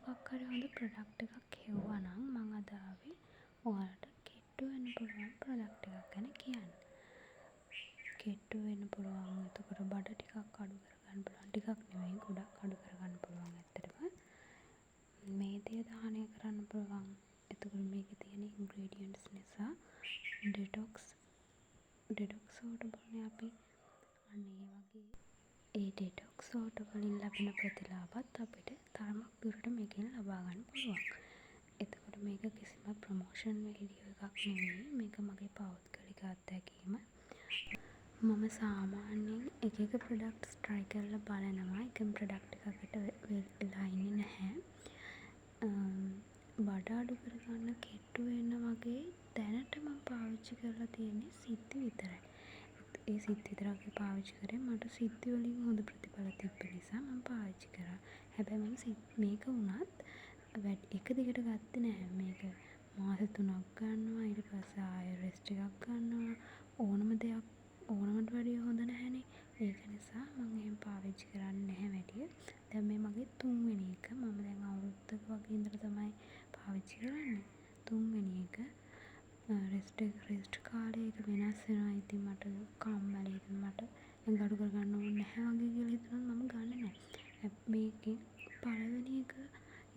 මොකක් හරි හොඳ ප්‍රොඩක්ට් එකක් හෙව්වා නම් මම අද ආවේ ඔයාලට කෙට්ටු වෙන්න පුළුවන් ප්‍රොඩක්ට් එකක් ගැන කියන්න. කෙට්ටු වෙන්න පුළුවන්. එතකොට බඩ ටිකක් අඩු කරගන්න පුළුවන්. ටිකක් නෙවෙයි ගොඩක් අඩු කරගන්න පුළුවන් ඇත්තටම. මේදේ දහනය කරන්න පුළුවන්. එතකොට මේකේ තියෙන ඉන්ග්‍රීඩියන්ට්ස් නිසා ඩෙටොක්ස් වෝටර් බොන්නේ අපි. අන්න ඒ වගේ ඒ ඩෙටොක්ස් වෝටර් වලින් ලැබෙන ප්‍රතිලාභත් අපිට තරමක් දුරට මේකෙන් ලබා ගන්න පුළුවන්. එතකොට මේක කිසිම ප්‍රොමෝෂන් වීඩියෝ එකක් නෙවෙයි. මේක මගේ පෞද්ගලික අත්දැකීම. මම සාමාන්‍යයෙන් එක ප්‍රොඩක්ට්ස් try කරලා බලනවා. එකම ප්‍රොඩක්ට් එකකට වෙලා ඉන්නේ නැහැ. බඩ අඩු කරගන්න කෙට්ටු වෙන්න වගේ දැනට මම පාවිච්චි කරලා තියෙන්නේ සිද්ධි විතරයි. ඒ සිද්ධි විතරක් පාවිච්චි කරේ මට සිද්ධි වලින් හොඳ ප්‍රතිඵල තිබ්බ නිසා මම පාවිච්චි කරා. හැබැයි මම මේක වුණත් එක දිගට ගත්තේ නැහැ. මේක මාස 3ක් ගන්නවා. ඊට පස්සේ ආයෙ රෙස්ට් එකක් ගන්නවා. ඕනමට වැඩිය හොඳ නැහැනේ. ඒක නිසා මම එහෙම පාවිච්චි කරන්නේ නැහැ වැඩිය. දැන් මේ මගේ 3 වෙනි එක. මම දැන් අවුරුද්දක වගේ ඉඳලා තමයි පාවිච්චි කරන්නේ. 3 වෙනි එක. රෙස්ට් කාලේ එක වෙනස් වෙනවා. ඉතින් මට කම්මැලි හිතෙනවා. මට ගඩු කරගන්න ඕනේ නැහැ වගේ කියලා හිතනොත් මම ගන්නෙ නැහැ. මේකේ පළවෙනි එක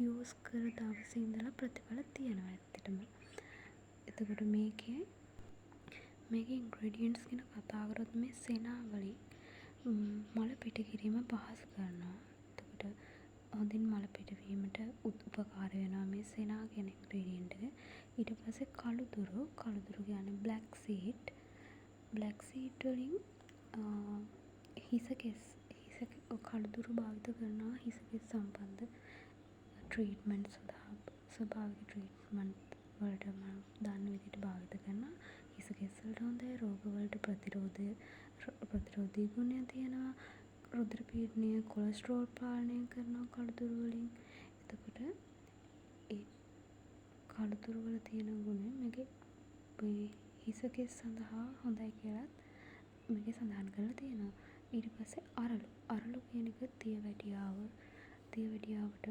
යූස් කර දවසේ ඉඳලා ප්‍රතිඵල තියෙනවා ඇත්තටම. එතකොට මේකේ ඉන්ග්‍රීඩියන්ට්ස් ගැන කතා කරොත් මේ සෙනා වලින් මල පිට කිරීම පහසු කරනවා. එතකොට හොඳින් මල පිටවීමට උපකාර වෙනවා මේ සෙනා කියන ඉන්ග්‍රීඩියන්ට් එක. ඊට පස්සේ කළුදුරු කියන්නේ බ්ලැක් සීඩ් වලින් කළුදුරු භාවිත කරනවා හිස කෙස් සම්බන්ධ ට්‍රීට්මන්ට් සඳහා. ස්වභාවික ට්‍රීට්මන්ට් වලට මම දන්න විදිහට භාවිත කරනවා. හිස කෙස් වලට හොඳයි. රෝග වලට ප්‍රතිරෝධී ගුණය තියෙනවා. රුධිර පීඩනය, කොලෙස්ටරෝල් පාලනය කරනවා කළුදුරු වලින්. එතකොට ඒ කළුදුරු වල තියෙන ගුණ මේකේ හිස කෙස් සඳහා හොඳයි කියලාත් මේකේ සඳහන් කරලා තියෙනවා. ඊට පස්සේ අරලු කියන එක දියවැඩියාවට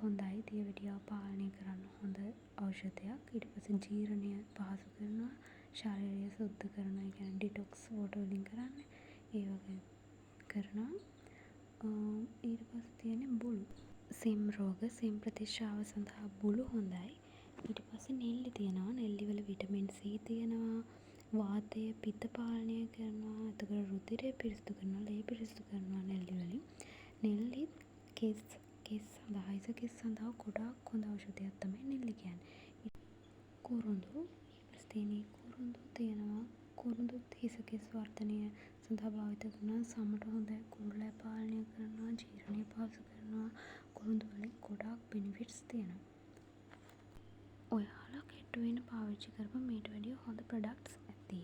හොඳයි. දියවැඩියාව පාලනය කරන්න හොඳ ඖෂධයක්. ඊට පස්සේ ජීර්ණය පහසු කරනවා. ශරීරය සුද්ධ කරනවා. ඒ කියන්නේ ඩිටොක්ස් වෝටර් වලින් කරන්නේ. ඒ වගේ කරනවා. ඊට පස්සේ තියෙන්නේ බුළු. සෙම් ප්‍රතිශ්‍රාව සඳහා බුළු හොඳයි. ඊට පස්සේ නෙල්ලි තියෙනවා. නෙල්ලි වල විටමින් C තියෙනවා. වාතය පිත්ත පාලනය කරනවා. එතකොට රුධිරය පිරිසිදු කරනවා. ලේ පිරිසිදු කරනවා නෙල්ලි වලින්. නෙල්ලි හිස කෙස් සඳහා ගොඩාක් හොඳ ඖෂධයක් තමයි නෙල්ලි කියන්නේ. කුරුඳු තියෙනවා. කුරුඳු හිස කෙස් වර්ධනය සඳහා භාවිත කරනවා. සමට හොඳයි. කුරුල්ලෑ පාලනය කරනවා. ජීර්ණය පහසු කරනවා. කුරුඳු වලින් ගොඩාක් බෙනිෆිට්ස් තියෙනවා. ඔයාලා කෙට්ටු වෙන්න පාවිච්චි කරපු මීට වැඩිය හොඳ ප්‍රොඩක්ට්ස් ඇති.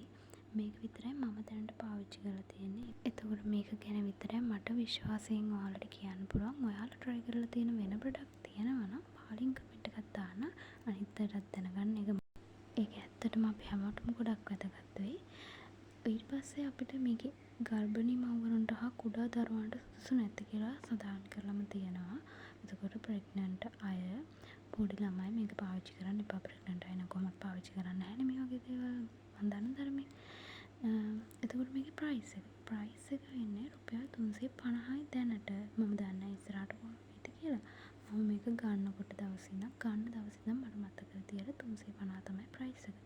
මේක විතරයි මම දැනට පාවිච්චි කරලා තියෙන්නේ. එතකොට මේක ගැන විතරයි මට විශ්වාසයෙන් ඔයාලට කියන්න පුළුවන්. ඔයාලා try කරලා තියෙන වෙන ප්‍රොඩක්ට් තියෙනවා නම් පහලින් කමෙන්ට් එකක් දාන්න. අනිත් අයටත් දැනගන්න එක. ඒක ඇත්තටම අපි හැමෝටම ගොඩක් වැදගත් වෙයි. ඊට පස්සේ අපිට මේකේ ගර්භණී මව්වරුන්ට හා කුඩා දරුවන්ට සුදුසු නැති කියලා සඳහන් කරලම තියෙනවා. එතකොට ප්‍රෙග්නන්ට් අය පොඩි ළමයි මේක පාවිච්චි කරන්න එපා. ප්‍රෙග්නන්ට් අය නම් කොහොමද පාවිච්චි කරන්න නැහැනේ මේ වගේ දේවල් මම දන්න ධර්මයේ. එතකොට මේකේ ප්‍රයිස් එක වෙන්නේ රුපියල් 350යි දැනට. මම දන්නේ ඉස්සරහට කොහොමද වෙයිද කියලා. මම මේක ගන්නකොට දවසේ ඉඳන් මට මතක විදියට 350 තමයි ප්‍රයිස් එක.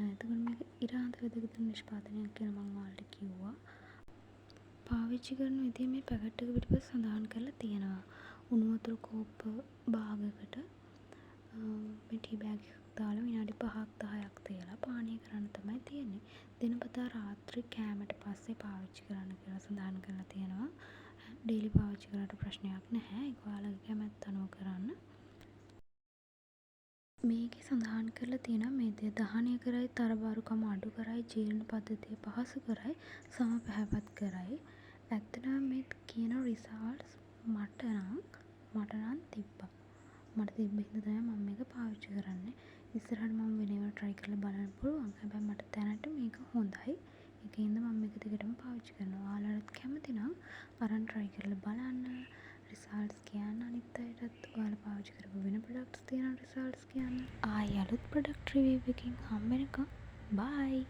එතකොට මේක ඉරාන්ත වැදගත් නිෂ්පාදනයක් කියලා මම ඔයාලට කිව්වා. පාවිච්චි කරන විදිහ මේ පැකට් එක පිටපස්ස සඳහන් කරලා තියෙනවා. උණු වතුර කෝප්ප භාගයකට මේ ටී බෑග් එකක් දාලා විනාඩි 5ක් 10ක් තියලා පානය කරන්න තමයි තියෙන්නේ. දිනපතා රාත්‍රී කෑමට පස්සේ පාවිච්චි කරන්න කියලා සඳහන් කරලා තියෙනවා. ඩේලි පාවිච්චි කරාට ප්‍රශ්නයක් නැහැ. ඒක ඔයාලගේ කැමැත්ත අනුව කරන්න. මේකේ සඳහන් කරලා තියෙනවා මේ දේ දහනය කරයි, තරබාරුකම අඩු කරයි, ජීර්ණ පද්ධතිය පහසු කරයි, සම පැහැපත් කරයි. ඇත්තටම මේ කියන රිසල්ට්ස් මට නම් තිබ්බා. මට තිබ්බ හින්දා තමයි මම මේක පාවිච්චි කරන්නේ. ඉස්සරහට මම වෙන ඒවා try කරලා බලන්න පුළුවන්. හැබැයි මට දැනට මේක හොඳයි. ඒකින්ද මම මේක දිගටම පාවිච්චි කරනවා. ඔයාලට කැමති නම් අරන් try කරලා බලන්න. රිසල්ට්ස් කියන්න අනිත් අයටත්. ඔයාලා රිසල්ට්ස් කියන්න. ආයි අලුත් ප්‍රොඩක්ට් රිවිව් එකකින් හම්බ වෙනකම් බයි.